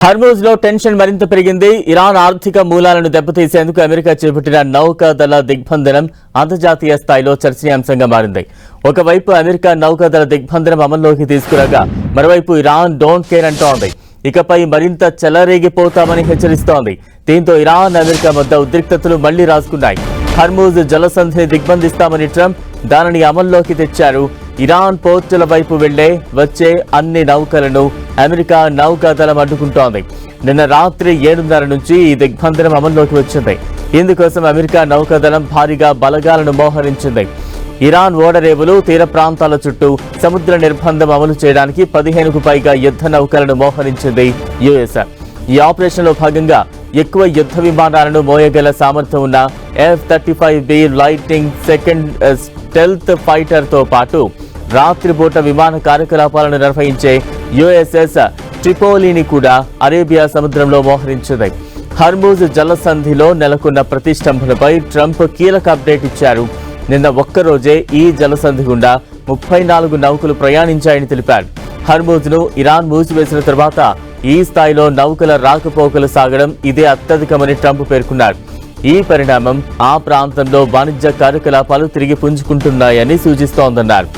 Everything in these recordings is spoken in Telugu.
హర్మూజ్ లో టెన్షన్ మరింత పెరిగింది. ఇరాన్ ఆర్థిక మూలాలను దెబ్బతీసేందుకు అమెరికా చేపట్టిన నౌకాదళ దిగ్బంధనం అంతర్జాతీయ స్థాయిలో చర్చనీయాంశంగా మారింది. ఒకవైపు అమెరికా నౌకాదళ దిగ్బంధనం అమల్లోకి తీసుకురాగా మరోవైపు ఇరాన్ డోంట్ కేర్ అంటోంది. ఇకపై మరింత చెలరేగిపోతామని హెచ్చరిస్తోంది. దీంతో ఇరాన్ అమెరికా మధ్య ఉద్రిక్తతలు మళ్లీ రాసుకున్నాయి. హర్మూజ్ జలసంధిని దిగ్బంధిస్తామని ట్రంప్ దానిని అమల్లోకి తెచ్చారు. ఇరాన్ పోర్టుల వైపు వెళ్లే వచ్చే అన్ని నౌకలను అమెరికా నౌకాదళం అడ్డుకుంటోంది. నిన్న రాత్రి 7:30 నుంచి ఈ దిగ్బంధనం అమల్లోకి వచ్చింది. ఇందుకోసం అమెరికా నౌకాదళం భారీగా బలగాలను మోహరించింది. ఇరాన్ ఓడరేవులు తీర ప్రాంతాల చుట్టూ సముద్ర నిర్బంధం అమలు చేయడానికి 15కు పైగా యుద్ధ నౌకలను మోహరించింది యుఎస్. ఈ ఆపరేషన్లో భాగంగా ఎక్కువ యుద్ధ విమానాలను మోయగల సామర్థ్యం ఉన్న F-35B లైటింగ్ సెకండ్ స్టెల్త్ ఫైటర్తో పాటు రాత్రిపూట విమాన కార్యకలాపాలను నిర్వహించే USS ట్రిపోలీని కూడా అరేబియా సముద్రంలో మోహరించింది. హర్మూజ్ జలసంధిలో నెలకొన్న ప్రతిష్టంభనపై ట్రంప్ కీలక అప్డేట్ ఇచ్చారు. నిన్న ఒక్కరోజే ఈ జలసంధి గుండా 34 నౌకలు ప్రయాణించాయని తెలిపారు. హర్మూజ్ను ఇరాన్ మూసివేసిన తర్వాత ఈ స్థాయిలో నౌకల రాకపోకలు సాగడం ఇదే అత్యధికమని ట్రంప్ పేర్కొన్నారు. ఈ పరిణామం ఆ ప్రాంతంలో వాణిజ్య కార్యకలాపాలు తిరిగి పుంజుకుంటున్నాయని సూచిస్తోందన్నారు.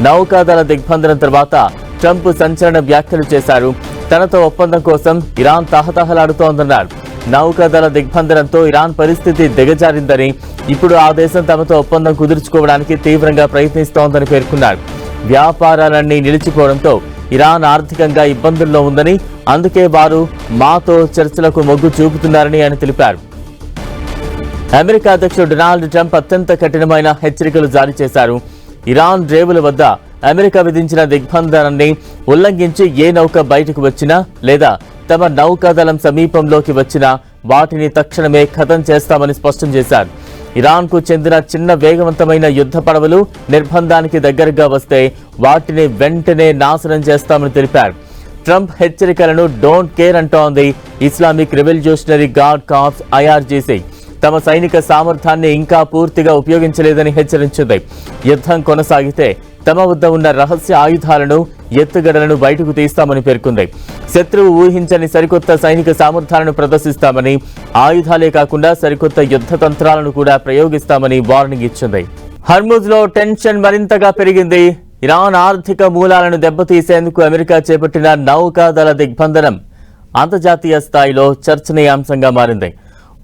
నౌకాదళ దిగ్బంధనం తర్వాత ట్రంప్ సంచలన వ్యాఖ్యలు చేశారు. తనతో ఒప్పందం కోసం ఇరాన్ తహతహలాడుతోందన్నారు. నౌకాదళ దిగ్బంధనంతో ఇరాన్ పరిస్థితి దిగజారిందని, ఇప్పుడు ఆ దేశం తమతో ఒప్పందం కుదుర్చుకోవడానికి తీవ్రంగా ప్రయత్నిస్తోందని పేర్కొన్నారు. వ్యాపారాలన్నీ నిలిచిపోవడంతో ఇరాన్ ఆర్థికంగా ఇబ్బందుల్లో ఉందని, అందుకే వారు మాతో చర్చలకు మొగ్గు చూపుతున్నారని ఆయన తెలిపారు. అమెరికా అధ్యక్షుడు డొనాల్డ్ ట్రంప్ అత్యంత కఠినమైన హెచ్చరికలు జారీ చేశారు. ఇరాన్ రేవుల వద్ద అమెరికా విధించిన దిగ్బంధనాన్ని ఉల్లంఘించి ఏ నౌక బయటకు వచ్చినా లేదా తమ నౌకాదళం సమీపంలోకి వచ్చినా వాటిని తక్షణమే ఖతం చేస్తామని స్పష్టం చేశారు. ఇరాన్కు చెందిన చిన్న వేగవంతమైన యుద్ధ పడవలు నిర్బంధానికి దగ్గరగా వస్తే వాటిని వెంటనే నాశనం చేస్తామని తెలిపారు. ట్రంప్ హెచ్చరికలను డోంట్ కేర్ అంటోంది Islamic revolutionary guard corps IRGC. తమ సైనిక సామర్థ్యాన్ని ఇంకా పూర్తిగా ఉపయోగించలేదని హెచ్చరించింది. యుద్ధం కొనసాగితే తమ వద్ద ఉన్న రహస్య ఆయుధాలను, ఎత్తుగడలను బయటకు తీస్తామని పేర్కొంది. శత్రువు ఊహించని సరికొత్త సైనిక సామర్థ్యాలను ప్రదర్శిస్తామని, ఆయుధాలే కాకుండా సరికొత్త యుద్ధ తంత్రాలను కూడా ప్రయోగిస్తామని వార్నింగ్ ఇచ్చింది. హర్మూజ్ లో టెన్షన్ మరింతగా పెరిగింది. ఇరాన్ ఆర్థిక మూలాలను దెబ్బతీసేందుకు అమెరికా చేపట్టిన నౌకాదళ దిగ్బంధనం అంతర్జాతీయ స్థాయిలో చర్చనీయాంశంగా మారింది.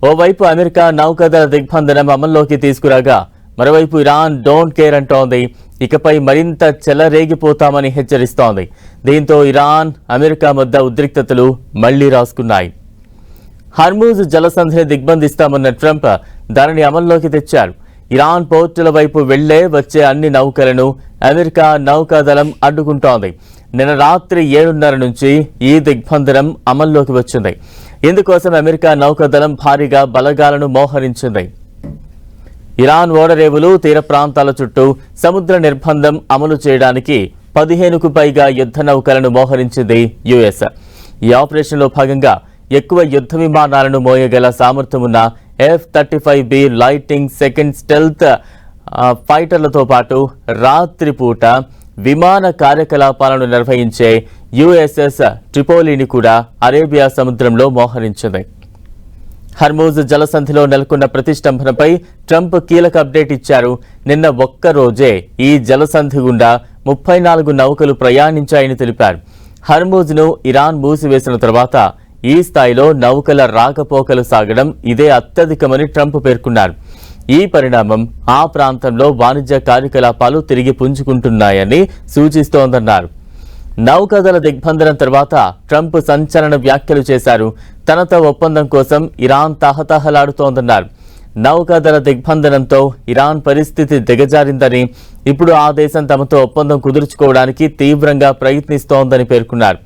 ఓవైపు అమెరికా నౌకాదళ దిగ్బంధనం అమల్లోకి తీసుకురాగా మరోవైపు ఇరాన్ డోంట్ కేర్ అంటోంది. ఇకపై మరింత చెలరేగిపోతామని హెచ్చరిస్తోంది. దీంతో ఇరాన్ అమెరికా మధ్య ఉద్రిక్తతలు మళ్లీ రాసుకున్నాయి. హర్మూజ్ జలసంధిని దిగ్బంధిస్తామన్న ట్రంప్ దానిని అమల్లోకి తెచ్చారు. ఇరాన్ పోర్టుల వైపు వెళ్లే వచ్చే అన్ని నౌకలను అమెరికా నౌకాదళం అడ్డుకుంటోంది. నిన్న రాత్రి 7:30 నుంచి ఈ దిగ్బంధనం అమల్లోకి వచ్చింది. ఇందుకోసం అమెరికా నౌకాదళం భారీగా బలగాలను మోహరించింది. ఇరాన్ ఓడరేవులు తీర ప్రాంతాల చుట్టూ సముద్ర నిర్బంధం అమలు చేయడానికి 15కు పైగా యుద్ధ నౌకలను మోహరించింది యుఎస్. ఈ ఆపరేషన్లో భాగంగా ఎక్కువ యుద్ధ విమానాలను మోయగల సామర్థ్యం ఉన్న F-35B లైటింగ్ సెకండ్ స్టెల్త్ ఫైటర్లతో పాటు రాత్రిపూట విమాన కార్యకలాపాలను నిర్వహించే USS ట్రిపోలీని కూడా అరేబియా సముద్రంలో మోహరించింది. హర్మూజ్ జలసంధిలో నెలకొన్న ప్రతిష్టంభనపై ట్రంప్ కీలక అప్డేట్ ఇచ్చారు. నిన్న ఒక్కరోజే ఈ జలసంధి గుండా 34 నౌకలు ప్రయాణించాయని తెలిపారు. హర్మూజ్ను ఇరాన్ మూసివేసిన తర్వాత ఈ స్థాయిలో నౌకల రాకపోకలు సాగడం ఇదే అత్యధికమని ట్రంప్ పేర్కొన్నారు. ఈ పరిణామం ఆ ప్రాంతంలో వాణిజ్య కార్యకలాపాలు తిరిగి పుంజుకుంటున్నాయని సూచిస్తోందన్నారు. నౌకాదళ దిగ్బంధనం తర్వాత ట్రంప్ సంచలన వ్యాఖ్యలు చేశారు. తనతో ఒప్పందం కోసం ఇరాన్ తహతహలాడుతోందన్నారు. నౌకాదళ దిగ్బంధనంతో ఇరాన్ పరిస్థితి దిగజారిందని, ఇప్పుడు ఆ దేశం తమతో ఒప్పందం కుదుర్చుకోవడానికి తీవ్రంగా ప్రయత్నిస్తోందని పేర్కొన్నారు.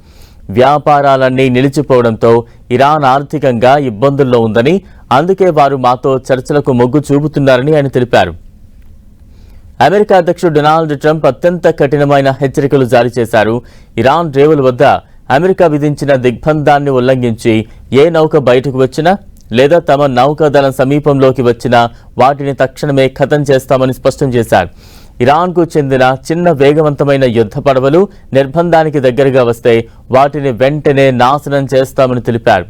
వ్యాపారాలన్నీ నిలిచిపోవడంతో ఇరాన్ ఆర్థికంగా ఇబ్బందుల్లో ఉందని, అందుకే వారు మాతో చర్చలకు మొగ్గు చూపుతున్నారని ఆయన తెలిపారు. అమెరికా అధ్యక్షుడు డొనాల్డ్ ట్రంప్ అత్యంత కఠినమైన హెచ్చరికలు జారీ చేశారు. ఇరాన్ రేవుల వద్ద అమెరికా విధించిన దిగ్బంధాన్ని ఉల్లంఘించి ఏ నౌక బయటకు వచ్చినా లేదా తమ నౌకాదళం సమీపంలోకి వచ్చినా వాటిని తక్షణమే ఖతం చేస్తామని స్పష్టం చేశారు. ఇరాన్కు చెందిన చిన్న వేగవంతమైన యుద్ధ పడవలు నిర్బంధానికి దగ్గరగా వస్తే వాటిని వెంటనే నాశనం చేస్తామని తెలిపారు.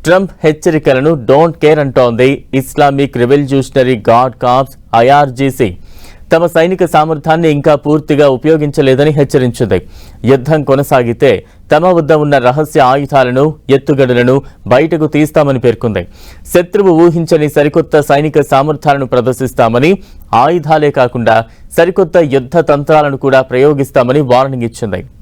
ట్రంప్ హెచ్చరికలను డోంట్ కేర్ అంటోంది Islamic revolutionary guard corps IRGC. తమ సైనిక సామర్థ్యాన్ని ఇంకా పూర్తిగా ఉపయోగించలేదని హెచ్చరించింది. యుద్ధం కొనసాగితే తమ వద్ద ఉన్న రహస్య ఆయుధాలను, ఎత్తుగడలను బయటకు తీస్తామని పేర్కొంది. శత్రువు ఊహించని సరికొత్త సైనిక సామర్థ్యాలను ప్రదర్శిస్తామని, ఆయుధాలే కాకుండా సరికొత్త యుద్ధ తంత్రాలను కూడా ప్రయోగిస్తామని వార్నింగ్ ఇచ్చింది.